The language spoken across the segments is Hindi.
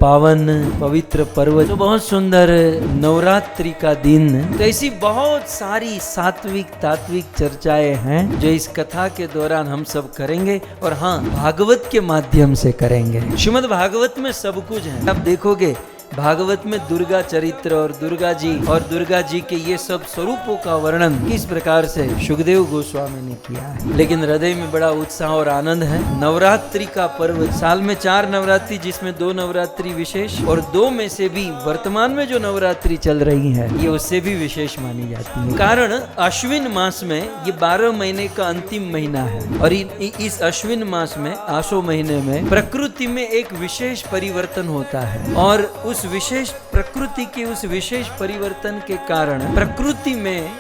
पावन पवित्र पर्व, तो बहुत सुंदर नवरात्रि का दिन। तो ऐसी बहुत सारी सात्विक तात्विक चर्चाएं हैं जो इस कथा के दौरान हम सब करेंगे, और हाँ, भागवत के माध्यम से करेंगे। श्रीमद् भागवत में सब कुछ है। आप देखोगे भागवत में दुर्गा चरित्र और दुर्गा जी के ये सब स्वरूपों का वर्णन किस प्रकार से सुखदेव गोस्वामी ने किया है। लेकिन हृदय में बड़ा उत्साह और आनंद है। नवरात्रि का पर्व, साल में 4 नवरात्रि, जिसमें 2 नवरात्रि विशेष, और 2 में से भी वर्तमान में जो नवरात्रि चल रही है ये उससे भी विशेष मानी जाती है। कारण अश्विन मास में ये 12 महीने का अंतिम महीना है, और इस अश्विन मास में, आसो महीने में, प्रकृति में एक विशेष परिवर्तन होता है, और उस विशेष प्रकृति के उस विशेष परिवर्तन के कारण प्रकृति में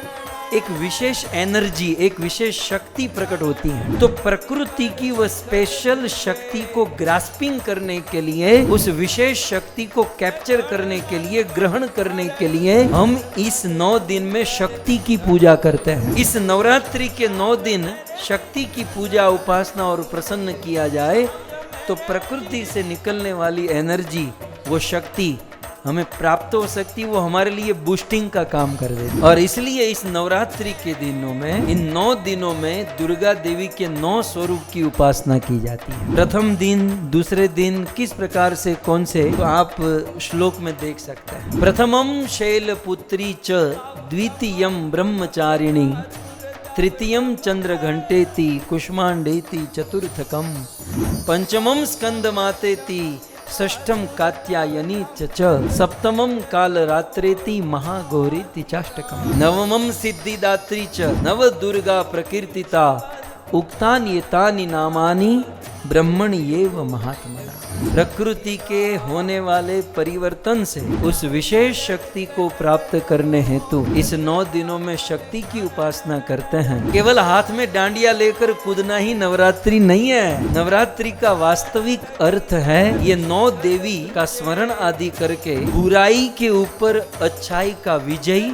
एक विशेष एनर्जी, एक विशेष शक्ति प्रकट होती है। तो प्रकृति की वह स्पेशल शक्ति को ग्रास्पिंग करने के लिए, उस विशेष शक्ति को कैप्चर करने के लिए, ग्रहण करने के लिए हम इस 9 दिन में शक्ति की पूजा करते हैं। इस नवरात्रि के 9 दिन शक्ति की पूजा, उपासना और प्रसन्न किया जाए तो प्रकृति से निकलने वाली एनर्जी, वो शक्ति हमें प्राप्त हो सकती, वो हमारे लिए बूस्टिंग का काम कर देती। और इसलिए इस नवरात्रि के दिनों में, इन 9 दिनों में दुर्गा देवी के 9 स्वरूप की उपासना की जाती है। प्रथम दिन, दूसरे दिन किस प्रकार से, कौन से, तो आप श्लोक में देख सकते हैं। प्रथमम शैलपुत्री च, द्वितीयम ब्रह्मचारिणी, तृतीयम चंद्र घंटेति, कुष्मांडेति चतुर्थकम, पंचमम स्कंदमातेति, षष्ठम कात्यायनी च, सप्तमम कालरात्रेति महागौरीति चाष्टकम, नवमम सिद्धिदात्री च, नव दुर्गा प्रकीर्तिता, उक्तानि एतानि नामानि ब्रह्मण एव महात्मना। प्रकृति के होने वाले परिवर्तन से उस विशेष शक्ति को प्राप्त करने हेतु इस 9 दिनों में शक्ति की उपासना करते हैं। केवल हाथ में डांडिया लेकर कूदना ही नवरात्रि नहीं है। नवरात्रि का वास्तविक अर्थ है ये 9 देवी का स्मरण आदि करके बुराई के ऊपर अच्छाई का विजय,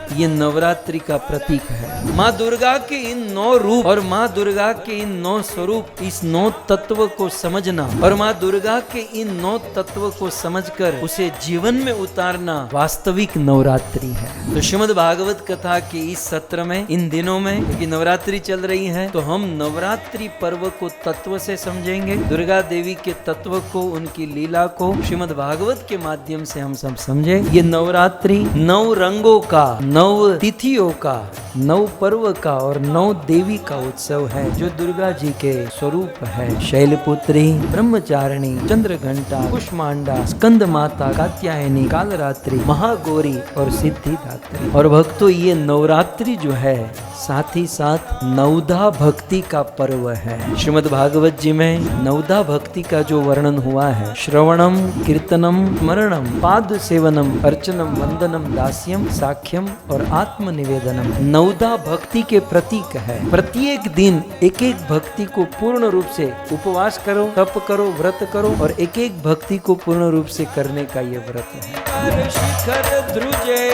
ये नवरात्रि का प्रतीक है। माँ दुर्गा के इन 9 रूप और माँ दुर्गा के इन 9 स्वरूप, इस 9 तत्व को समझना और माँ दुर्गा के इन 9 तत्व को समझकर उसे जीवन में उतारना वास्तविक नवरात्रि है। तो श्रीमद् भागवत कथा के इस सत्र में, इन दिनों में, क्योंकि नवरात्रि चल रही है, तो हम नवरात्रि पर्व को तत्व से समझेंगे। दुर्गा देवी के तत्व को, उनकी लीला को श्रीमद् भागवत के माध्यम से हम सब समझे। ये नवरात्रि 9 रंगों का, 9 तिथियों का, 9 पर्व का और 9 देवी का उत्सव है, जो दुर्गा जी के स्वरूप है। शैलपुत्री, ब्रह्मचारिणी, चंद्रघंटा, कुष्मांडा, स्कंद माता, कात्यायनी, कालरात्रि, महागौरी और सिद्धिदात्री। और भक्तों, ये नवरात्रि जो है साथ ही साथ नवधा भक्ति का पर्व है। श्रीमद् भागवत जी में नवधा भक्ति का जो वर्णन हुआ है, श्रवणम, कीर्तनम, स्मरणम, पाद सेवनम, अर्चनम, वंदनम, दास्यम, साख्यम और आत्मनिवेदनम, नवधा भक्ति के प्रतीक है। प्रत्येक दिन एक एक भक्ति को पूर्ण रूप से उपवास करो, तप करो, व्रत करो, और एक एक भक्ति को पूर्ण रूप से करने का ये व्रत है। शिखर ध्रुजे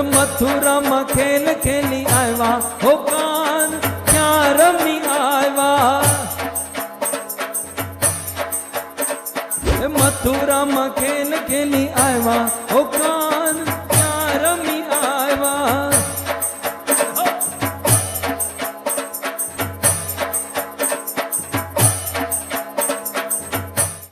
मथुरा में खेल खेली आवा, हो कान क्या रमी आवा। मथुरा में खेल खेली आवा, हो